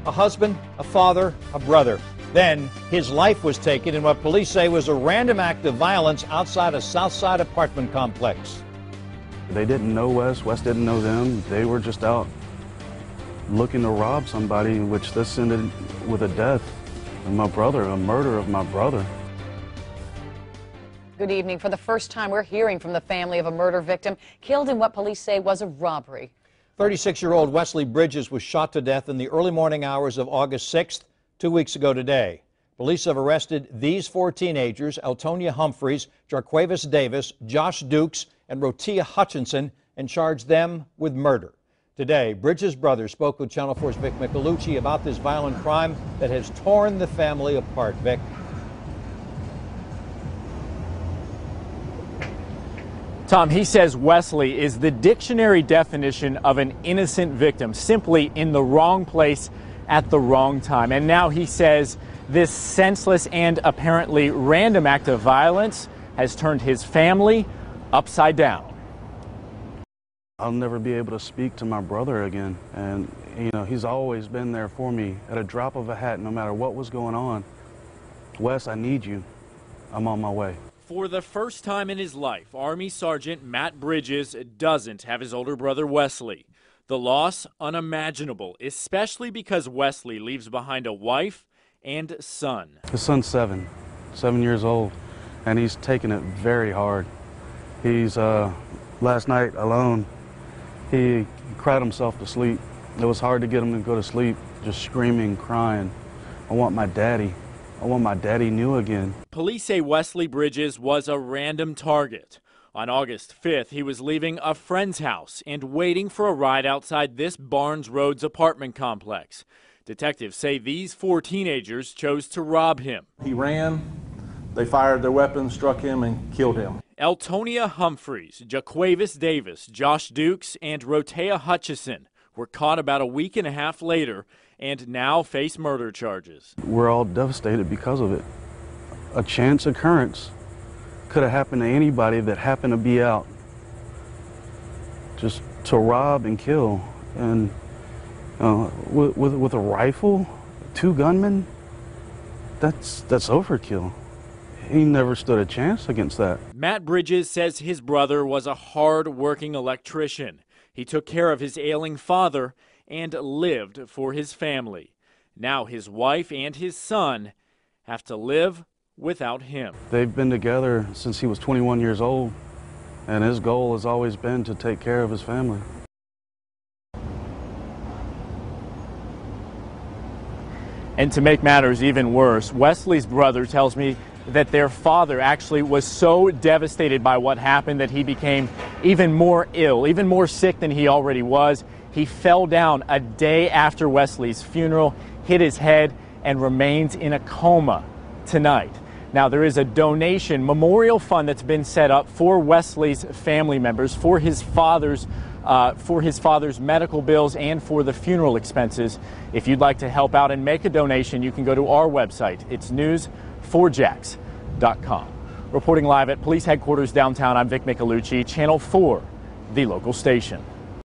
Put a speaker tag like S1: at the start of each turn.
S1: a husband, a father, a brother. Then his life was taken in what police say was a random act of violence outside a Southside apartment complex.
S2: They didn't know Wes. Wes didn't know them. They were just out looking to rob somebody, which this ended with a death of my brother, a murder of my brother.
S3: Good evening. For the first time, we're hearing from the family of a murder victim killed in what police say was a robbery.
S1: 36-year-old Wesley Bridges was shot to death in the early morning hours of August 6th, 2 weeks ago today. Police have arrested these four teenagers, Eltonia Humphreys, Jarquavis Davis, Josh Dukes, and Rotea Hutchinson, and charged them with murder. Today, Bridges' brother spoke with Channel 4's Vic Micolucci about this violent crime that has torn the family apart. Vic.
S4: Tom, he says Wesley is the dictionary definition of an innocent victim, simply in the wrong place at the wrong time. And now he says this senseless and apparently random act of violence has turned his family upside down.
S2: I'll never be able to speak to my brother again. And, you know, he's always been there for me at a drop of a hat, no matter what was going on. Wes, I need you. I'm on my way.
S4: For the first time in his life, Army Sergeant Matt Bridges doesn't have his older brother Wesley. The loss unimaginable, especially because Wesley leaves behind a wife and son.
S2: His son's 7 years old, and he's taking it very hard. He's, last night alone, he cried himself to sleep. It was hard to get him to go to sleep, just screaming, crying. I want my daddy. I want my daddy new again.
S4: Police say Wesley Bridges was a random target. On August 5th, he was leaving a friend's house and waiting for a ride outside this Barnes Roads apartment complex. Detectives say these four teenagers chose to rob him.
S5: He ran, they fired their weapons, struck him, and killed him.
S4: Eltonia Humphreys, Jarquavis Davis, Josh Dukes, and Rotea Hutchinson were caught about a week and a half later and now face murder charges.
S2: We're all devastated because of it. A chance occurrence could have happened to anybody that happened to be out. Just to rob and kill. And with a rifle, 2 gunmen, that's overkill. He never stood a chance against that.
S4: Matt Bridges says his brother was a hard-working electrician. He took care of his ailing father and lived for his family. Now his wife and his son have to live without him.
S2: They've been together since he was 21 years old, and his goal has always been to take care of his family.
S4: And to make matters even worse, Wesley's brother tells me that their father actually was so devastated by what happened that he became even more ill, even more sick than he already was. He fell down a day after Wesley's funeral, hit his head, and remains in a coma tonight. Now, there is a donation memorial fund that's been set up for Wesley's family members, for his father's medical bills and for the funeral expenses. If you'd like to help out and make a donation, you can go to our website. It's news4jax.com. Reporting live at police headquarters downtown, I'm Vic Micolucci, Channel 4, the local station.